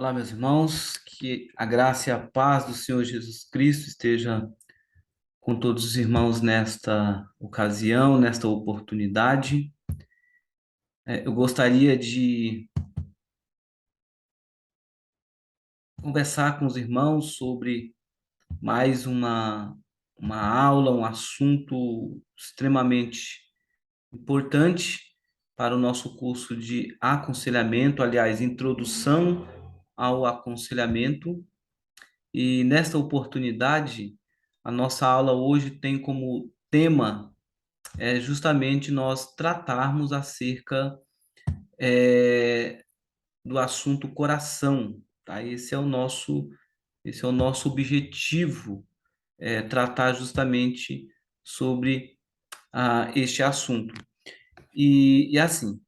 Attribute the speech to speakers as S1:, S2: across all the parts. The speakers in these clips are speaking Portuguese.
S1: Olá, meus irmãos, que a graça e a paz do Senhor Jesus Cristo esteja com todos os irmãos nesta ocasião, nesta oportunidade. Eu gostaria de conversar com os irmãos sobre mais uma aula, um assunto extremamente importante para o nosso curso de aconselhamento, aliás, introdução ao aconselhamento. E nesta oportunidade, a nossa aula hoje tem como tema justamente nós tratarmos acerca do assunto coração, tá? Esse é o nosso objetivo, tratar justamente sobre este assunto. E assim,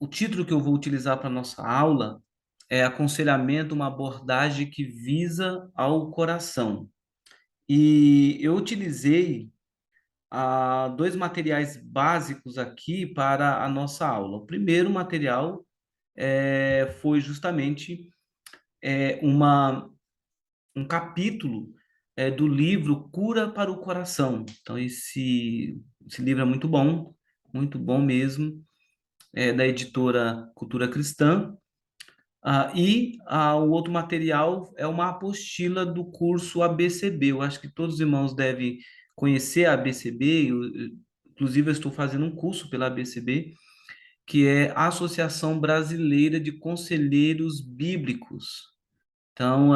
S1: o título que eu vou utilizar para a nossa aula é Aconselhamento, uma abordagem que visa ao coração. E eu utilizei dois materiais básicos aqui para a nossa aula. O primeiro material foi justamente um capítulo do livro Cura para o Coração. Então, esse livro é muito bom mesmo, é da editora Cultura Cristã. O outro material é uma apostila do curso ABCB. Eu acho que todos os irmãos devem conhecer a ABCB. Inclusive, eu estou fazendo um curso pela ABCB, que é a Associação Brasileira de Conselheiros Bíblicos. Então,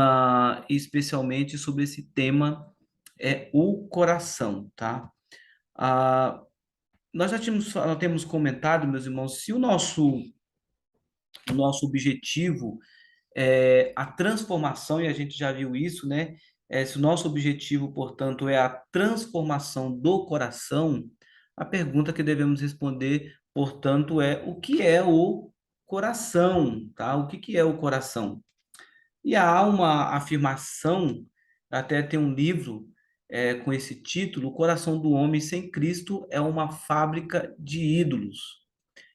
S1: especialmente sobre esse tema, é o coração, tá? Ah, nós temos comentado, meus irmãos, se o nosso objetivo a transformação, e a gente já viu isso, né? Se o nosso objetivo, portanto, é a transformação do coração, a pergunta que devemos responder, portanto, é o que é o coração, tá? O que é o coração? E há uma afirmação, até tem um livro com esse título, O Coração do Homem Sem Cristo é uma fábrica de ídolos.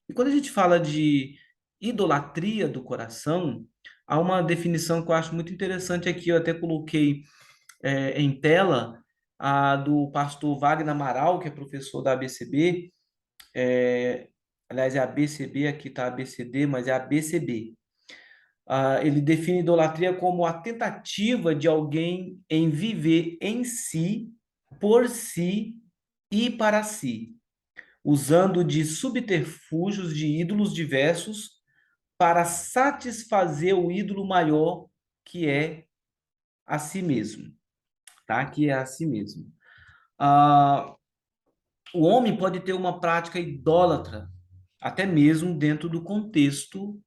S1: E quando a gente fala de idolatria do coração, há uma definição que eu acho muito interessante aqui, eu até coloquei em tela, a do pastor Wagner Amaral, que é professor da ABCB, aliás, é a ABCB, aqui está a ABCD, mas é a ABCB. Ele define idolatria como a tentativa de alguém em viver em si, por si e para si, usando de subterfúgios de ídolos diversos para satisfazer o ídolo maior que é a si mesmo, tá? Que é a si mesmo. Ah, o homem pode ter uma prática idólatra, até mesmo dentro do contexto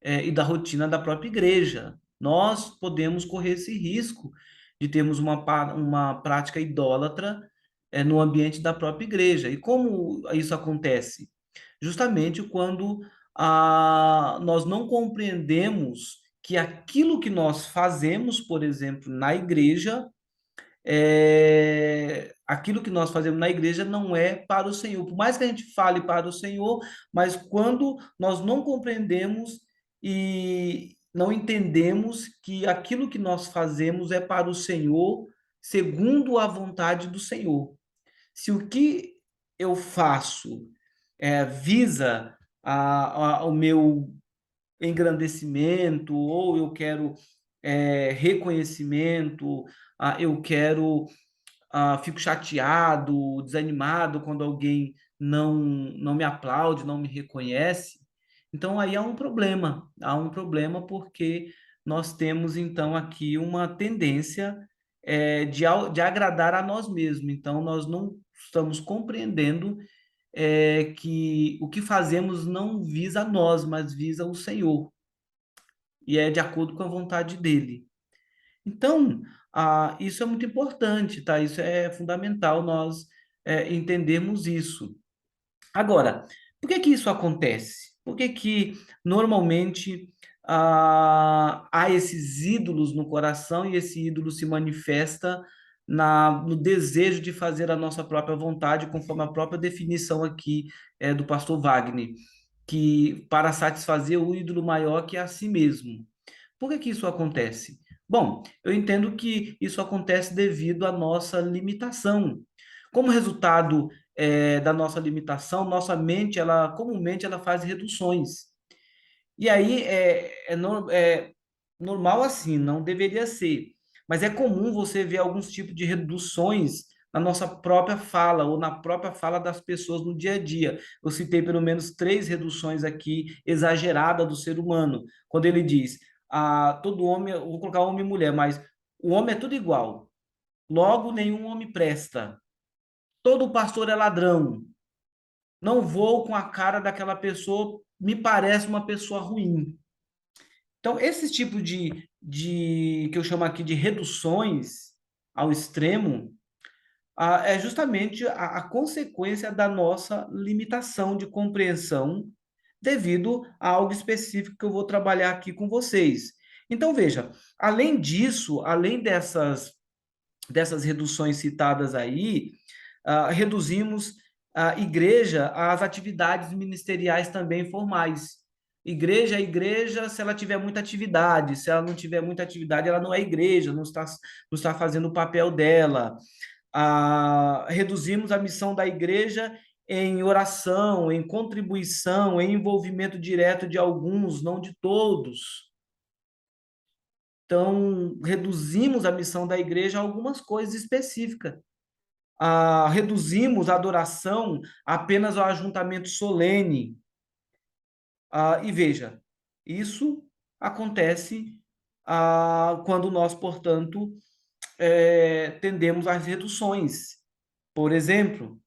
S1: e da rotina da própria igreja. Nós podemos correr esse risco de termos uma prática idólatra no ambiente da própria igreja. E como isso acontece? Justamente quando nós não compreendemos que aquilo que nós fazemos, por exemplo, na igreja, aquilo que nós fazemos na igreja não é para o Senhor. Por mais que a gente fale para o Senhor, mas quando nós não compreendemos e não entendemos que aquilo que nós fazemos é para o Senhor, segundo a vontade do Senhor. Se o que eu faço visa o meu engrandecimento, ou eu quero reconhecimento, eu quero fico chateado, desanimado quando alguém não me aplaude, não me reconhece. Então aí há um problema porque nós temos então aqui uma tendência de agradar a nós mesmos. Então nós não estamos compreendendo que o que fazemos não visa a nós, mas visa o Senhor e é de acordo com a vontade dele. Então, isso é muito importante, tá? Isso é fundamental nós entendermos isso. Agora, por que que isso acontece? Por que que normalmente há esses ídolos no coração e esse ídolo se manifesta no desejo de fazer a nossa própria vontade, conforme a própria definição aqui do pastor Wagner? que para satisfazer o ídolo maior que a si mesmo. Por que que isso acontece? Bom, eu entendo que isso acontece devido à nossa limitação. Como resultado, da nossa limitação, nossa mente, ela comumente ela faz reduções. E aí é normal assim, não deveria ser. Mas é comum você ver alguns tipos de reduções na nossa própria fala ou na própria fala das pessoas no dia a dia. Eu citei pelo menos três reduções aqui exageradas do ser humano. Quando ele diz, todo homem, eu vou colocar homem e mulher, mas o homem é tudo igual. Logo, nenhum homem presta. Todo pastor é ladrão. Não vou com a cara daquela pessoa, me parece uma pessoa ruim. Então, esse tipo que eu chamo aqui de reduções ao extremo, é justamente a consequência da nossa limitação de compreensão devido a algo específico que eu vou trabalhar aqui com vocês. Então, veja, além disso, além dessas reduções citadas aí, reduzimos a igreja às atividades ministeriais também formais. Igreja é igreja se ela tiver muita atividade, se ela não tiver muita atividade, ela não é igreja, não está fazendo o papel dela. Reduzimos a missão da igreja em oração, em contribuição, em envolvimento direto de alguns, não de todos. Então, reduzimos a missão da igreja a algumas coisas específicas. Reduzimos a adoração apenas ao ajuntamento solene. E veja, isso acontece quando nós, portanto, tendemos às reduções. Por exemplo,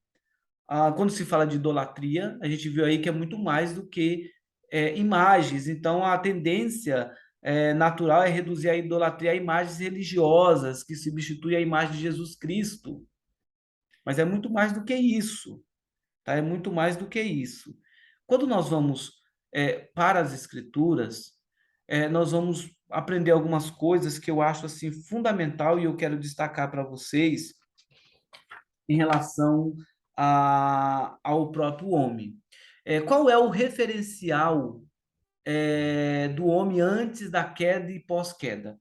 S1: quando se fala de idolatria, a gente viu aí que é muito mais do que imagens. Então, a tendência natural é reduzir a idolatria a imagens religiosas, que substitui a imagem de Jesus Cristo. Mas é muito mais do que isso, tá? É muito mais do que isso. Quando nós vamos para as Escrituras, nós vamos aprender algumas coisas que eu acho assim fundamental e eu quero destacar para vocês em relação ao próprio homem. Qual é o referencial do homem antes da queda e pós-queda?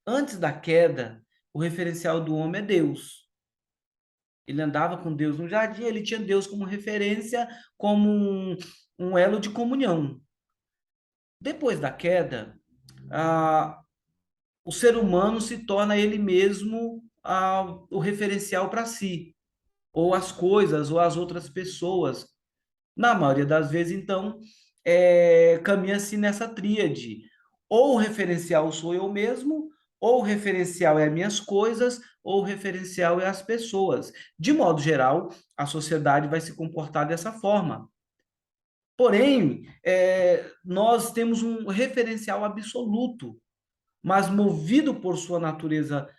S1: Antes da queda, o referencial do homem é Deus. Ele andava com Deus no jardim, ele tinha Deus como referência, como um elo de comunhão. Depois da queda, o ser humano se torna ele mesmo o referencial para si, ou as coisas, ou as outras pessoas. Na maioria das vezes, então, caminha-se nessa tríade. Ou o referencial sou eu mesmo, ou o referencial é as minhas coisas, ou o referencial é as pessoas. De modo geral, a sociedade vai se comportar dessa forma. Porém, nós temos um referencial absoluto, mas movido por sua natureza,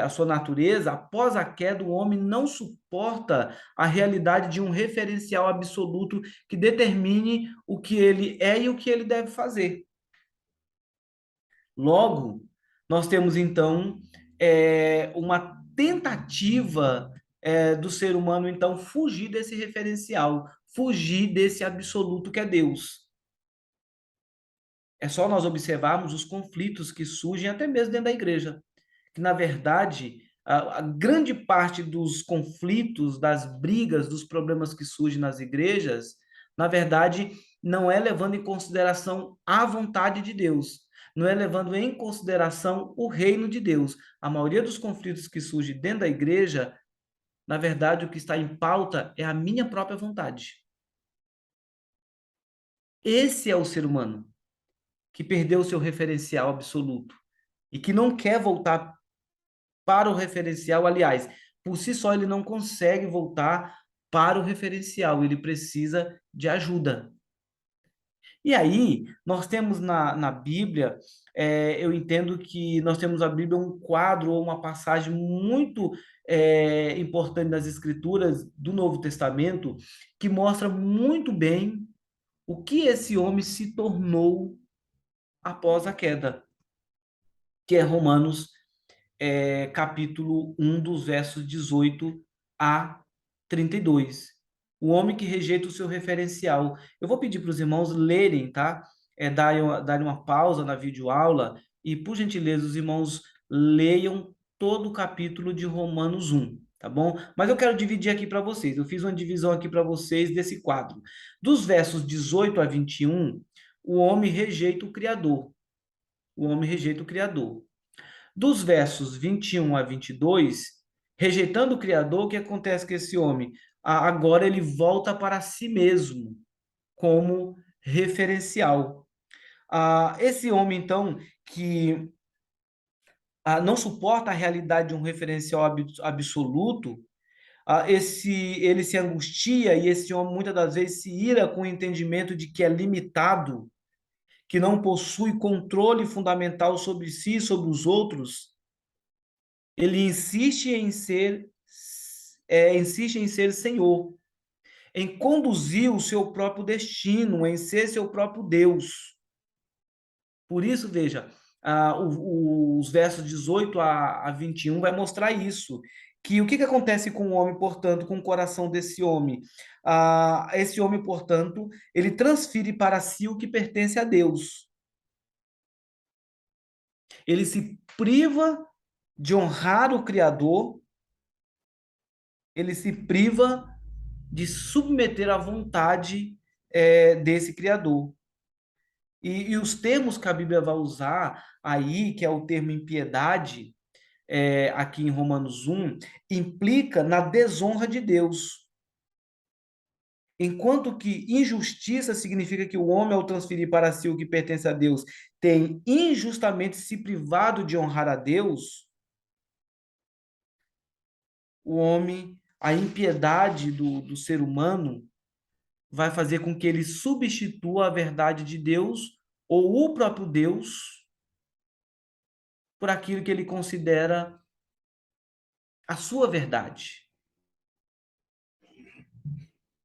S1: a sua natureza, após a queda, o homem não suporta a realidade de um referencial absoluto que determine o que ele é e o que ele deve fazer. Logo, nós temos então uma tentativa do ser humano então fugir desse referencial, fugir desse absoluto que é Deus. É só nós observarmos os conflitos que surgem até mesmo dentro da igreja, que na verdade a grande parte dos conflitos, das brigas, dos problemas que surgem nas igrejas, na verdade não é levando em consideração a vontade de Deus, não é levando em consideração o reino de Deus. A maioria dos conflitos que surgem dentro da igreja, na verdade, o que está em pauta é a minha própria vontade. Esse é o ser humano que perdeu o seu referencial absoluto e que não quer voltar para o referencial. Aliás, por si só ele não consegue voltar para o referencial, ele precisa de ajuda. E aí, nós temos na Bíblia, eu entendo que nós temos a Bíblia um quadro ou uma passagem muito importante das Escrituras do Novo Testamento, que mostra muito bem o que esse homem se tornou após a queda, que é Romanos capítulo 1, dos versos 18 a 32. O homem que rejeita o seu referencial. Eu vou pedir para os irmãos lerem, tá? Darem uma pausa na videoaula e, por gentileza, os irmãos leiam todo o capítulo de Romanos 1, tá bom? Mas eu quero dividir aqui para vocês. Eu fiz uma divisão aqui para vocês desse quadro. Dos versos 18 a 21, o homem rejeita o Criador. O homem rejeita o Criador. Dos versos 21 a 22, rejeitando o Criador, o que acontece com esse homem? Agora ele volta para si mesmo como referencial. Esse homem, então, que não suporta a realidade de um referencial absoluto, ele se angustia e esse homem muitas das vezes se ira com o entendimento de que é limitado, que não possui controle fundamental sobre si e sobre os outros. Ele insiste em ser Senhor, em conduzir o seu próprio destino, em ser seu próprio Deus. Por isso, veja, os versos 18 a 21 vai mostrar isso. Que o que acontece com o homem, portanto, com o coração desse homem? Esse homem, portanto, ele transfere para si o que pertence a Deus. Ele se priva de honrar o Criador, ele se priva de submeter à vontade desse Criador. E os termos que a Bíblia vai usar aí, que é o termo impiedade, aqui em Romanos 1, implica na desonra de Deus. Enquanto que injustiça significa que o homem, ao transferir para si o que pertence a Deus, tem injustamente se privado de honrar a Deus, o homem, a impiedade do ser humano, vai fazer com que ele substitua a verdade de Deus ou o próprio Deus por aquilo que ele considera a sua verdade.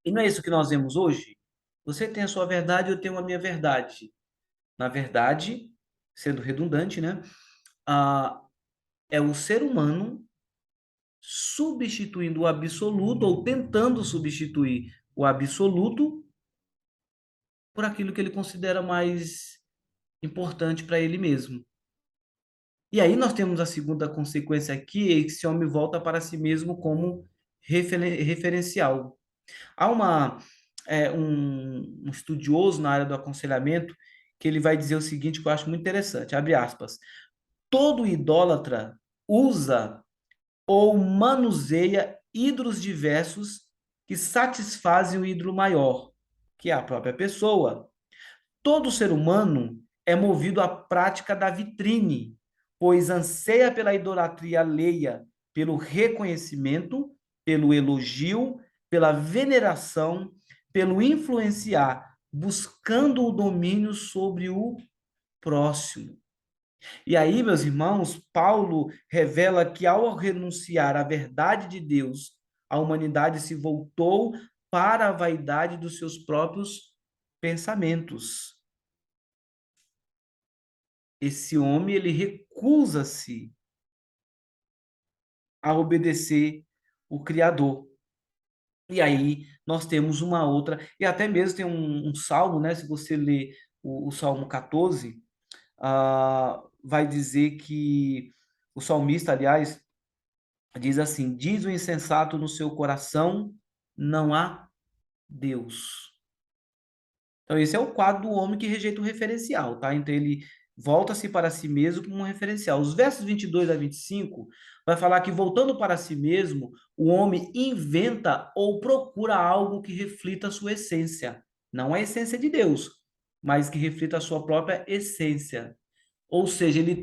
S1: E não é isso que nós vemos hoje? Você tem a sua verdade, eu tenho a minha verdade. Na verdade, sendo redundante, né? É o ser humano substituindo o absoluto ou tentando substituir o absoluto por aquilo que ele considera mais importante para ele mesmo. E aí nós temos a segunda consequência aqui, é que esse homem volta para si mesmo como referencial. Há um estudioso na área do aconselhamento que ele vai dizer o seguinte, que eu acho muito interessante, abre aspas, todo idólatra usa ou manuseia ídolos diversos que satisfazem o ídolo maior, que é a própria pessoa. Todo ser humano é movido à prática da vitrine, pois anseia pela idolatria alheia, pelo reconhecimento, pelo elogio, pela veneração, pelo influenciar, buscando o domínio sobre o próximo. E aí, meus irmãos, Paulo revela que ao renunciar à verdade de Deus, a humanidade se voltou para a vaidade dos seus próprios pensamentos. Esse homem, ele recusa-se a obedecer o Criador. E aí nós temos uma outra, e até mesmo tem um salmo, né? Se você ler o Salmo 14, vai dizer que o salmista, aliás, diz assim: diz o insensato no seu coração, não há Deus. Então, esse é o quadro do homem que rejeita o referencial, tá? Então, ele volta-se para si mesmo como um referencial. Os versos 22 a 25 vai falar que, voltando para si mesmo, o homem inventa ou procura algo que reflita a sua essência. Não a essência de Deus, mas que reflita a sua própria essência. Ou seja, ele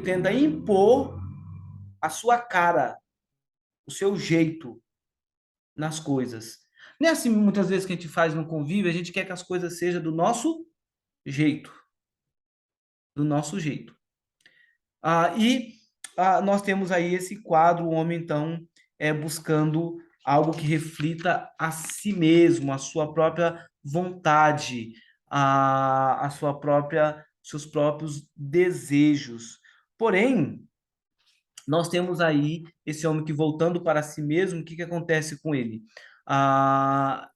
S1: tenta impor a sua cara, o seu jeito nas coisas. Não é assim muitas vezes que a gente faz no convívio, a gente quer que as coisas sejam do nosso jeito, do nosso jeito. Nós temos aí esse quadro, o homem então buscando algo que reflita a si mesmo, a sua própria vontade, a sua própria, seus próprios desejos. Porém, nós temos aí esse homem que voltando para si mesmo, o que que acontece com ele?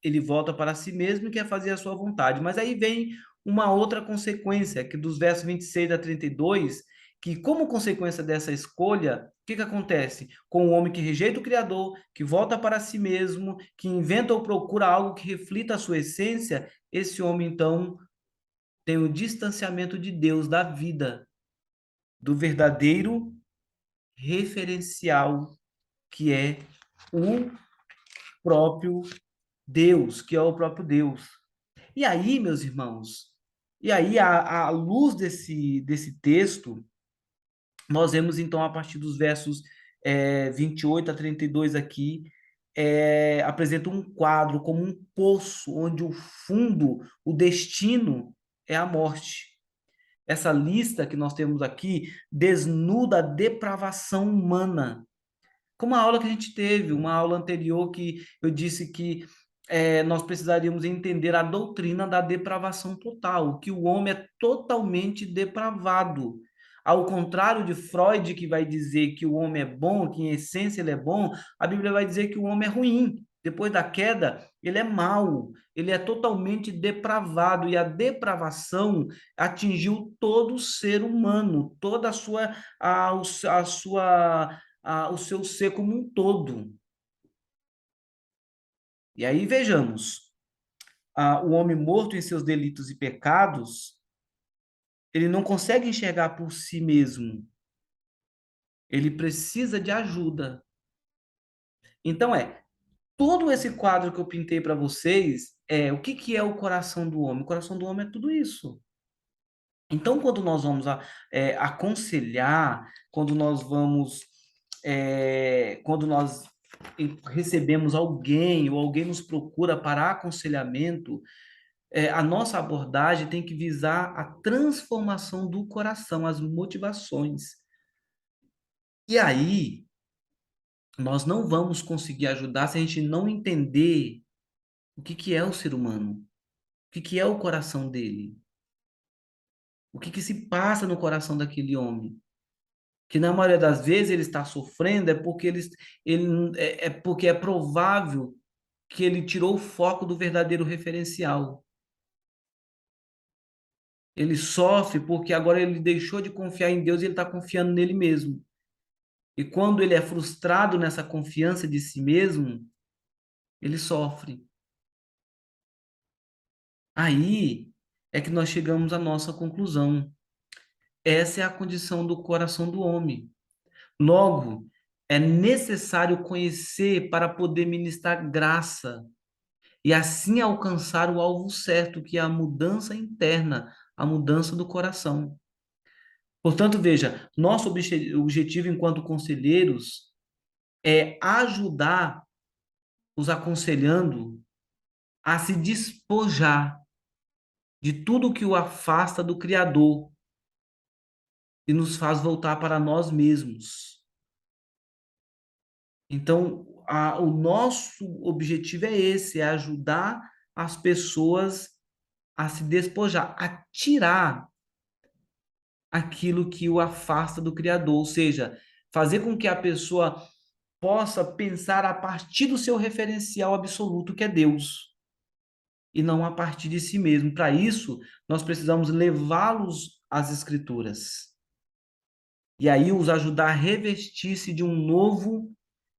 S1: Ele volta para si mesmo e quer fazer a sua vontade. Mas aí vem uma outra consequência, que dos versos 26 a 32, que como consequência dessa escolha, o que que acontece? Com o homem que rejeita o Criador, que volta para si mesmo, que inventa ou procura algo que reflita a sua essência, esse homem então tem o distanciamento de Deus da vida, do verdadeiro referencial que é o próprio Deus, que é o próprio Deus. E aí, meus irmãos, e aí, à luz desse texto, nós vemos então a partir dos versos 28 a 32 aqui, apresenta um quadro como um poço, onde o fundo, o destino é a morte. Essa lista que nós temos aqui desnuda a depravação humana, como a aula que a gente teve, uma aula anterior que eu disse que nós precisaríamos entender a doutrina da depravação total, que o homem é totalmente depravado. Ao contrário de Freud, que vai dizer que o homem é bom, que em essência ele é bom, a Bíblia vai dizer que o homem é ruim. Depois da queda, ele é mau, ele é totalmente depravado, e a depravação atingiu todo o ser humano, toda a sua o seu ser como um todo. E aí vejamos, o homem morto em seus delitos e pecados, ele não consegue enxergar por si mesmo, ele precisa de ajuda. Então todo esse quadro que eu pintei para vocês o que que é o coração do homem? O coração do homem é tudo isso. Então, quando nós vamos aconselhar, quando nós recebemos alguém ou alguém nos procura para aconselhamento, a nossa abordagem tem que visar a transformação do coração, as motivações. E aí, nós não vamos conseguir ajudar se a gente não entender o que que é o ser humano, o que que é o coração dele, o que que se passa no coração daquele homem. Que na maioria das vezes ele está sofrendo é porque é provável que ele tirou o foco do verdadeiro referencial. Ele sofre porque agora ele deixou de confiar em Deus e ele está confiando nele mesmo. E quando ele é frustrado nessa confiança de si mesmo, ele sofre. Aí é que nós chegamos à nossa conclusão. Essa é a condição do coração do homem. Logo, é necessário conhecer para poder ministrar graça e assim alcançar o alvo certo, que é a mudança interna, a mudança do coração. Portanto, veja, nosso objetivo enquanto conselheiros é ajudar os aconselhando a se despojar de tudo que o afasta do Criador e nos faz voltar para nós mesmos. Então, o nosso objetivo é esse, é ajudar as pessoas a se despojar, a tirar aquilo que o afasta do Criador, ou seja, fazer com que a pessoa possa pensar a partir do seu referencial absoluto, que é Deus, e não a partir de si mesmo. Para isso, nós precisamos levá-los às Escrituras. E aí os ajudar a revestir-se de um novo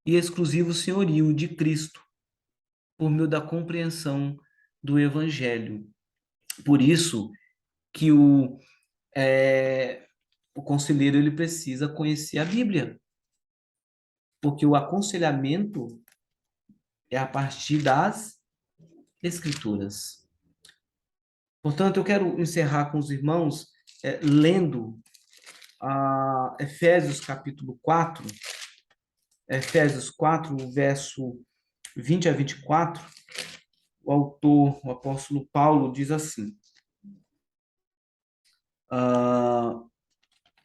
S1: e exclusivo senhorio de Cristo, por meio da compreensão do Evangelho. Por isso que o conselheiro ele precisa conhecer a Bíblia, porque o aconselhamento é a partir das Escrituras. Portanto, eu quero encerrar com os irmãos lendo Efésios capítulo 4, Efésios 4, verso 20 a 24. O autor, o apóstolo Paulo, diz assim, uh,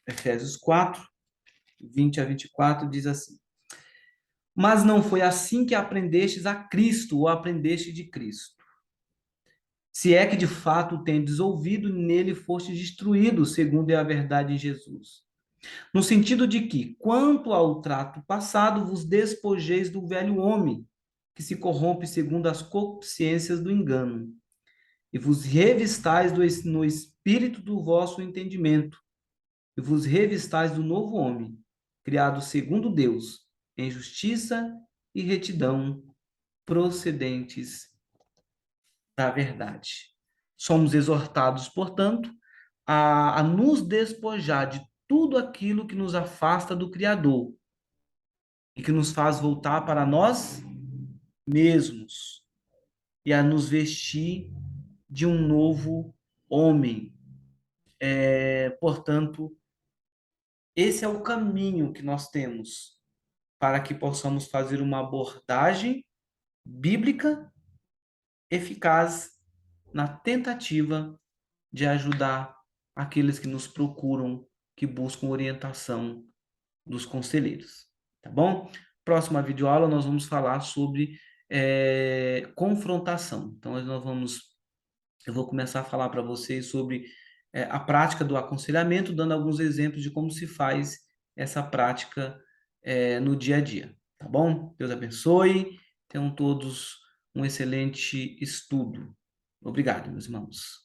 S1: Efésios 4, 20 a 24, diz assim: Mas não foi assim que aprendestes a Cristo, ou aprendeste de Cristo. Se é que de fato tendes ouvido, nele fostes destruídos, segundo é a verdade em Jesus. No sentido de que, quanto ao trato passado, vos despojeis do velho homem, que se corrompe segundo as concupiscências do engano, e vos revistais no espírito do vosso entendimento, e vos revistais do novo homem, criado segundo Deus, em justiça e retidão, procedentes da verdade. Somos exortados, portanto, a nos despojar de tudo aquilo que nos afasta do Criador e que nos faz voltar para nós mesmos e a nos vestir de um novo homem. Portanto, esse é o caminho que nós temos para que possamos fazer uma abordagem bíblica eficaz na tentativa de ajudar aqueles que nos procuram, que buscam orientação dos conselheiros, tá bom? Próxima videoaula nós vamos falar sobre confrontação. Então eu vou começar a falar para vocês sobre a prática do aconselhamento, dando alguns exemplos de como se faz essa prática no dia a dia, tá bom? Deus abençoe, tenham todos um excelente estudo. Obrigado, meus irmãos.